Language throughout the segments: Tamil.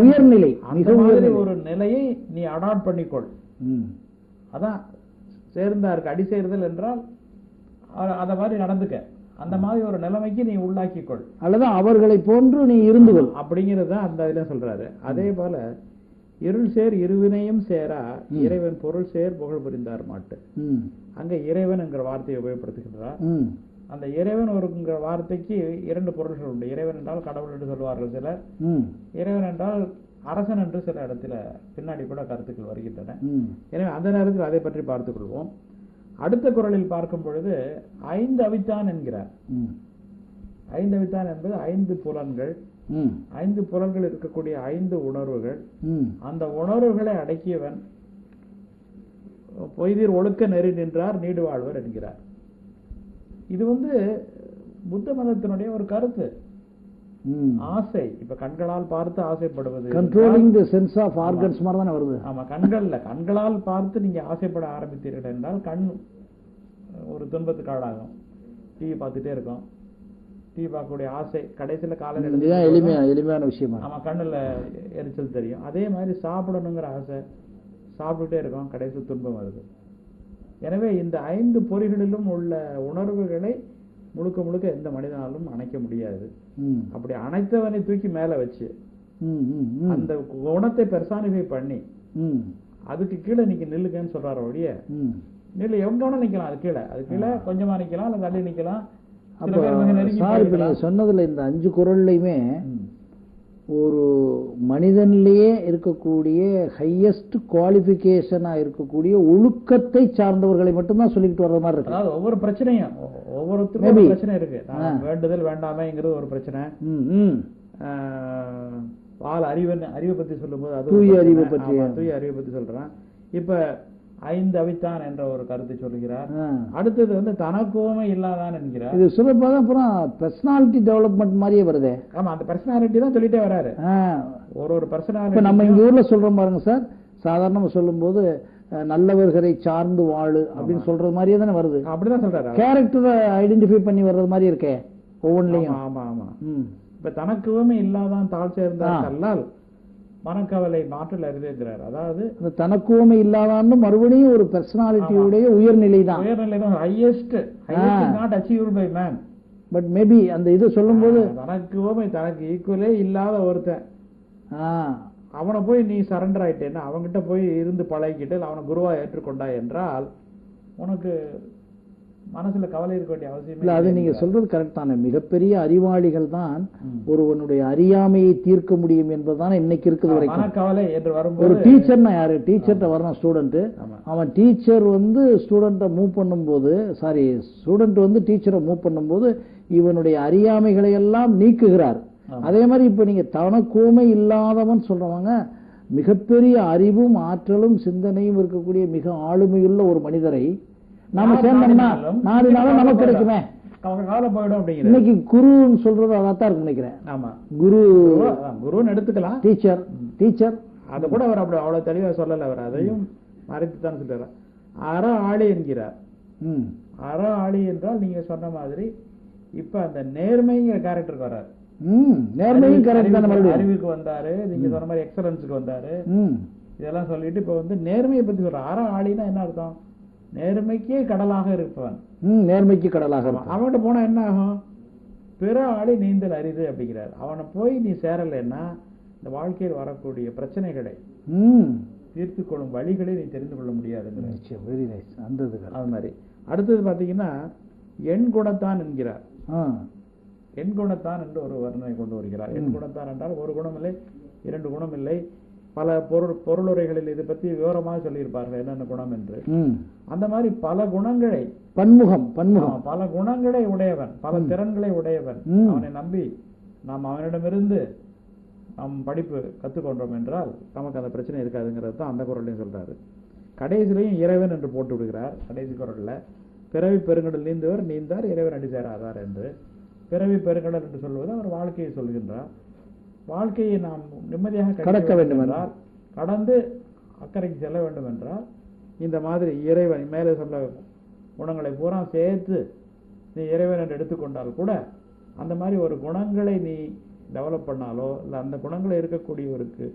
உயர்நிலை, அந்த மாதிரி ஒரு நிலையை நீ அடாப்ட் பண்ணிக்கொள். அதான் சேர்ந்தாருக்கு அடி சேர்தல் என்றால் அத மாதிரி நடந்துக்க, அந்த மாதிரி ஒரு நிலைமைக்கு நீ உள்ளாக்கிக்கொள், அல்லது அவர்களை போன்று நீ இருந்துகொள் அப்படிங்கிறத அந்த இதுல சொல்றாரு. அதே போல இருள் சேர் இருவினையும் சேரா இறைவன் பொருள் சேர் புகழ் புரிந்தார் மாட்டு. அங்க இறைவன் என்கிற வார்த்தையை உபயோகப்படுத்துகின்றார். அந்த இறைவன் ஒருங்கிற வார்த்தைக்கு இரண்டு பொருள்கள் உண்டு. இறைவன் என்றால் கடவுள் என்று சொல்வார்கள் சிலர், இறைவன் என்றால் அரசன் என்று சில இடத்துல பின்னாடி கூட கருத்துக்கள் வருகின்றன. எனவே அந்த நேரத்தில் அதை பற்றி பார்த்துக் கொள்வோம். அடுத்த குறளில் பார்க்கும் பொழுது ஐந்து அவித்தான் என்கிறார். ஐந்து அவித்தான் என்பது ஐந்து புலன்கள், ஐந்து புலன்கள் இருக்கக்கூடிய ஐந்து உணர்வுகள். அந்த உணர்வுகளை அடக்கியவன் பொய்தீர் ஒழுக்க நெறி நின்றார் நீடு வாழ்வர் என்கிறார். இது புத்த மதத்தினுடைய ஒரு கருத்து. ஆசை, இப்ப கண்களால் பார்த்து ஆசைப்படுவது, controlling the sense of organs மாதிரி தானே வருது. ஆமா, கண்களால் பார்த்து நீங்க ஆசைப்பட ஆரம்பித்தீர்கள் என்றால் கண் ஒரு துன்பத்துக்கு ஆளாகும். டிவி பார்த்துட்டே இருக்கும், டிவி பார்க்கக்கூடிய ஆசை கடைசியில காலையில் எளிமையான விஷயமா. ஆமா, கண்ணுல எரிச்சல் தெரியும். அதே மாதிரி சாப்பிடணுங்கிற ஆசை, சாப்பிட்டுட்டே இருக்கும், கடைசியில் துன்பம் வருது. எனவே இந்த ஐந்து பொறிகளிலும் உள்ள உணர்வுகளை முழுக்க முழுக்க எந்த மனிதனாலும் அணைக்க முடியாது. அப்படி அணைத்தவனை தூக்கி மேல வச்சு அந்த குணத்தை பெர்சானிஃபை பண்ணி அதுக்கு கீழே நீங்க நில்லுங்கன்னு சொல்றாரு ஒழிய, நில்லு எங்க வேணா நிக்கலாம், அது கீழே கொஞ்சமா நிக்கலாம், அல்லது தள்ளி நிக்கலாம். சொன்னதுல இந்த அஞ்சு குறள்லையுமே ஒரு மனிதனிலேயே இருக்கக்கூடிய ஹையஸ்ட் குவாலிபிகேஷனா இருக்கக்கூடிய ஒழுக்கத்தை சார்ந்தவர்களை மட்டும்தான் சொல்லிக்கிட்டு வர்ற மாதிரி இருக்கு. அதாவது ஒவ்வொரு பிரச்சனையும் ஒவ்வொருத்தருக்கும் பிரச்சனை இருக்கு. வேண்டுதல் வேண்டாமேங்கிறது ஒரு பிரச்சனை. பால் அறிவை பத்தி சொல்லும் போது அது தூய அறிவை பத்தி சொல்றேன். இப்ப ஐந்து அவித்தான் என்ற ஒரு கருத்தை சொல்லுகிறார். அடுத்தது தனக்கோமை இல்லாதான் என்கிறார். இது சுலபமாக அப்புறம் பர்சனாலிட்டி டெவலப்மெண்ட் மாதிரியே வருது. ஆமா, அந்த பர்சனாலிட்டி தான் சொல்லிட்டே வராரு. ஒரு பர்சனாலிட்டி நம்ம இங்க ஊர்ல சொல்றோம் பாருங்க சார், சாதாரணமா சொல்லும் போது நல்லவர்களை சார்ந்து வாழு அப்படின்னு சொல்றது மாதிரியே தானே வருது. அப்படிதான் சொல்றாரு. கேரக்டரை ஐடென்டிஃபை பண்ணி வர்றது மாதிரி இருக்கே ஒவ்வொன்றிலையும். ஆமா ஆமா. இப்ப தனக்குவமே இல்லாதான் தாழ் சேர்ந்தால் மனக்கவலை மாற்றல் அறிவுங்கிறார். அதாவது தனக்குவமை இல்லாதான்னு மறுபடியும் ஒரு பர்சனாலிட்டியுடைய உயர்நிலை தான். Highest not achieved by man. But maybe அந்த இது சொல்லும் போது தனக்குவமை தனக்கு ஈக்குவலே இல்லாத ஒருத்தன், அவனை போய் நீ சரண்டர் ஆயிட்டேன்னா, அவன்கிட்ட போய் இருந்து பழகிக்கிட்டு அவனை குருவா ஏற்றுக்கொண்டா என்றால் உனக்கு மனசுல கவலை இருக்க வேண்டிய அவசியம் இல்லை. அது நீங்க சொல்றது கரெக்ட் தானே. மிகப்பெரிய அறிவாளிகள் தான் ஒருவனுடைய அறியாமையை தீர்க்க முடியும் என்பதுதான் இன்னைக்கு இருக்குது வரைக்கும். மனக்கவலை என்று வரும்போது ஒரு டீச்சர்னா யாரு, டீச்சர்கிட்ட வரணும் ஸ்டூடெண்ட். அவன் டீச்சர் ஸ்டூடெண்ட்டை மூவ் பண்ணும்போது, ஸ்டூடெண்ட் டீச்சரை மூவ் பண்ணும்போது இவனுடைய அறியாமைகளை எல்லாம் நீக்குகிறார். அதே மாதிரி இப்ப நீங்க தனக்கோமை இல்லாதவன் சொல்றவங்க மிகப்பெரிய அறிவும் ஆற்றலும் சிந்தனையும் இருக்கக்கூடிய மிக ஆளுமையுள்ள ஒரு மனிதரை நாம சேர்ந்தோம்னா 4 நாளும் நமக்கு கிடைக்குமே. இன்னைக்கு குருன்னு சொல்றது அதான் இருக்கு நினைக்கிறேன். ஆமா, குருன்னு எடுத்துக்கலாம். டீச்சர் அதை கூட அவர் அப்படி அவ்வளவு தெளிவா சொல்லல. அவர் அதையும் மறைத்துத்தான் சொல்றாரு. அற ஆளி என்கிறார். அற ஆளி என்றால் நீங்க சொன்ன மாதிரி இப்ப அந்த நேர்மைங்கிற கேரக்டருக்கு வர்றாரு. அறிவுக்கு வந்தாரு, நீங்க சொன்ன மாதிரி எக்ஸலன்ஸுக்கு வந்தாரு. இதெல்லாம் சொல்லிட்டு இப்ப நேர்மையை பத்தி சொல்ற. அற ஆளினா என்ன அர்த்தம்? நேர்மைக்கே கடலாக இருப்பவன். நேர்மைக்கு கடலாக அவன்கிட்ட போனா என்ன ஆகும்? பிற ஆளி நீந்தல் அரிது அப்படிங்கிறார். அவனை போய் நீ சேரலைன்னா இந்த வாழ்க்கையில் வரக்கூடிய பிரச்சனைகளை தீர்த்து கொள்ளும் வழிகளை நீ தெரிந்து கொள்ள முடியாதுங்கிற. Very nice. அது மாதிரி அடுத்தது பாத்தீங்கன்னா எண் குணத்தான் என்கிறார். எண் குணத்தான் என்று ஒரு வர்ணனை கொண்டு வருகிறார். எண் குணத்தான் என்றால் ஒரு குணம் இல்லை, 2 குணம் இல்லை, பல பொருளுரைகளில் இதை பத்தி விவரமாக சொல்லியிருப்பார்கள் என்னென்ன குணம் என்று. அந்த மாதிரி பல குணங்களை பன்முகம் பல குணங்களை உடையவன், பல திறன்களை உடையவன். அவனை நம்பி நாம் அவனிடமிருந்து நம் படிப்பு கற்றுக்கொண்டோம் என்றால் நமக்கு அந்த பிரச்சனை இருக்காதுங்கிறது தான் அந்த குறளையும் சொல்றாரு. கடைசிலையும் இறைவன் என்று போட்டு விடுகிறார். கடைசி குறள்ல பிறவி பெருங்கடல் நீந்தவர் நீந்தார் இறைவன் அடி சேராதார் என்று. பிறவி பெருங்கடல் என்று சொல்வது அவர் வாழ்க்கையை சொல்கின்றார். வாழ்க்கையை நாம் நிம்மதியாக கடக்க வேண்டும் என்றால், கடந்து அக்கறைக்கு செல்ல வேண்டும் என்றால் இந்த மாதிரி இறைவன் மேலே சொல்ல குணங்களை பூரா சேர்த்து நீ இறைவன் என்று எடுத்துக்கொண்டால் கூட அந்த மாதிரி ஒரு குணங்களை நீ டெவலப் பண்ணாலோ இல்லை அந்த குணங்கள் இருக்கக்கூடியவருக்கு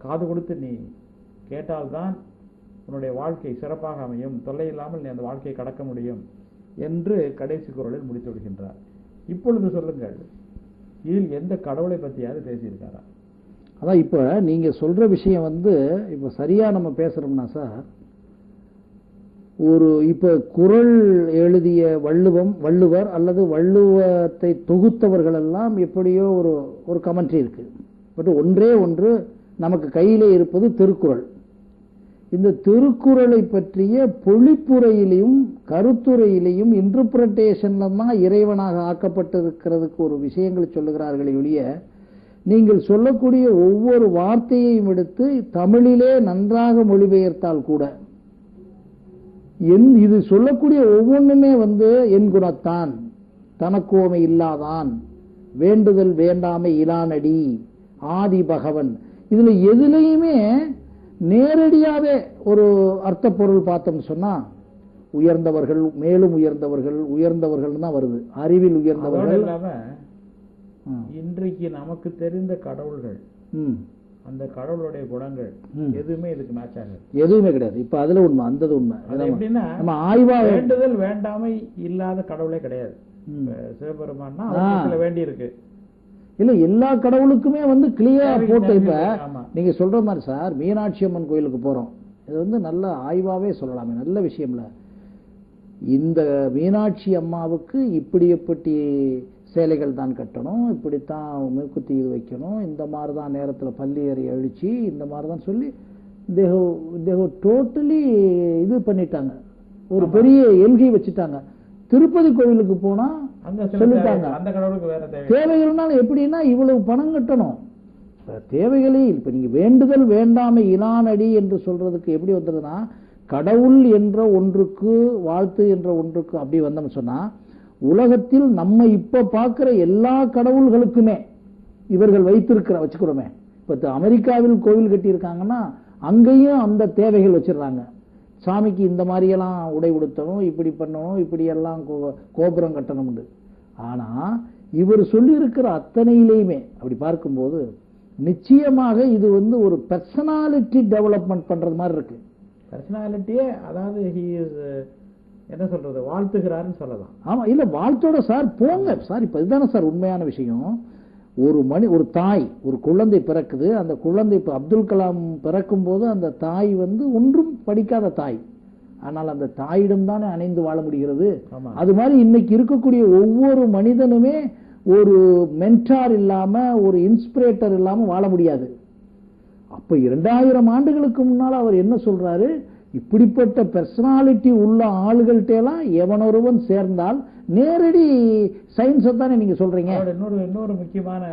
காது கொடுத்து நீ கேட்டால்தான் உன்னுடைய வாழ்க்கை சிறப்பாக அமையும், தொல்லை இல்லாமல் நீ அந்த வாழ்க்கையை கடக்க முடியும் என்று கடைசி குறளில் முடித்து விடுகின்றார். இப்பொழுது சொல்லுங்கள், இதில் எந்த கடவுளை பற்றியாவது பேசியிருக்காரா? அதான் இப்ப நீங்க சொல்ற விஷயம் இப்ப சரியா நம்ம பேசுறோம்னா சார், இப்ப குறள் எழுதிய வள்ளுவர் அல்லது வள்ளுவத்தை தொகுத்தவர்கள் எல்லாம் எப்படியோ ஒரு கமெண்ட்ரி இருக்கு. பட் ஒன்றே ஒன்று நமக்கு கையிலே இருப்பது திருக்குறள். இந்த திருக்குறளை பற்றிய பொழிப்புரையிலையும் கருத்துரையிலையும் இன்டர்பிரட்டேஷன்ல தான் இறைவனாக ஆக்கப்பட்டிருக்கிறதுக்கு ஒரு விஷயங்கள் சொல்லுகிறார்களே ஒழிய, நீங்கள் சொல்லக்கூடிய ஒவ்வொரு வார்த்தையையும் எடுத்து தமிழிலே நன்றாக மொழிபெயர்த்தால் கூட இது சொல்லக்கூடிய ஒவ்வொன்றுமே என் குணத்தான், தனக்கோமை இல்லாதான், வேண்டுதல் வேண்டாமை இலானடி, ஆதி பகவன், இதுல எதுலையுமே நேரடியாவே ஒரு அர்த்த பொருள் பார்த்தோம்னு சொன்னா உயர்ந்தவர்கள், மேலும் உயர்ந்தவர்கள் தான் வருது. அறிவில் உயர்ந்தவர்கள். இன்றைக்கு நமக்கு தெரிந்த கடவுள்கள், அந்த கடவுளுடைய குணங்கள் எதுவுமே இதுக்கு மேட்ச் ஆகாது, எதுவுமே கிடையாது. இப்ப அதுல உண்மை, அந்த உண்மை எப்படின்னா, நம்ம ஆய்வா வேண்டுதல் வேண்டாமை இல்லாத கடவுளே கிடையாது. சிவபெருமான்னா வேண்டி இருக்கு இல்ல, எல்லா கடவுளுக்குமே கிளியர் போட்டு. இப்ப நீங்க சொல்ற மாதிரி சார், மீனாட்சி அம்மன் கோயிலுக்கு போறோம், இது நல்ல ஆய்வாவே சொல்லலாமே, நல்ல விஷயம்ல. இந்த மீனாட்சி அம்மாவுக்கு இப்படி எப்படி சேலைகள் தான் கட்டணும், இப்படித்தான் மூக்குத்தி இது வைக்கணும், இந்த மாதிரி தான் நேரத்தில் பள்ளி ஏறி அழிச்சு, இந்த மாதிரி தான் சொல்லி தேவ டோட்டலி இது பண்ணிட்டாங்க, ஒரு பெரிய எல்கை வச்சுட்டாங்க. திருப்பதி கோவிலுக்கு போனா சொல்லிட்டாங்க அந்த கடவுளுக்கு வேற தேவைகள்னால எப்படின்னா இவ்வளவு பணம் கட்டணும், தேவைகளே. இப்ப நீங்க வேண்டுதல் வேண்டாமை இலானடி என்று சொல்றதுக்கு எப்படி வந்ததுன்னா, கடவுள் என்ற ஒன்றுக்கு வாழ்த்து என்ற ஒன்றுக்கு அப்படி வந்தோம்னு சொன்னா, உலகத்தில் நம்ம இப்ப பார்க்கிற எல்லா கடவுள்களுக்குமே இவர்கள் வச்சுக்கிறோமே. இப்ப அமெரிக்காவில் கோவில் கட்டி இருக்காங்கன்னா அங்கேயும் அந்த தேவைகள் வச்சிடறாங்க. சாமிக்கு இந்த மாதிரியெல்லாம் உடை உடுத்தணும், இப்படி பண்ணணும், இப்படி எல்லாம் கோபுரம் கட்டணும். ஆனா இவர் சொல்லி இருக்கிற அத்தனையிலையுமே அப்படி பார்க்கும்போது நிச்சயமாக இது ஒரு பர்சனாலிட்டி டெவலப்மெண்ட் பண்றது மாதிரி இருக்கு. பர்சனாலிட்டியே, அதாவது என்ன சொல்றது, வாழ்த்துகிறாருன்னு சொல்லலாம். ஆமா, இல்ல வாழ்த்தோட சார் போங்க சார். இப்ப இதுதானே சார் உண்மையான விஷயம். ஒரு தாய், ஒரு குழந்தை பிறக்குது, அந்த குழந்தை இப்ப அப்துல் கலாம் பிறக்கும் போது அந்த தாய் ஒன்றும் படிக்காத தாய், ஆனால் அந்த தாயிடம் தானே அணைந்து வாழ முடிகிறது. அது மாதிரி இன்னைக்கு இருக்கக்கூடிய ஒவ்வொரு மனிதனுமே ஒரு மென்டார் இல்லாம, ஒரு இன்ஸ்பிரேட்டர் இல்லாம வாழ முடியாது. அப்ப 2000 ஆண்டுகளுக்கு முன்னால அவர் என்ன சொல்றாரு, இப்படிப்பட்ட பர்சனாலிட்டி உள்ள ஆளுகள்கிட்ட எல்லாம் எவனொருவன் சேர்ந்தால் நேரடி சயின்ஸ் தானே நீங்க சொல்றீங்க. இன்னொரு முக்கியமான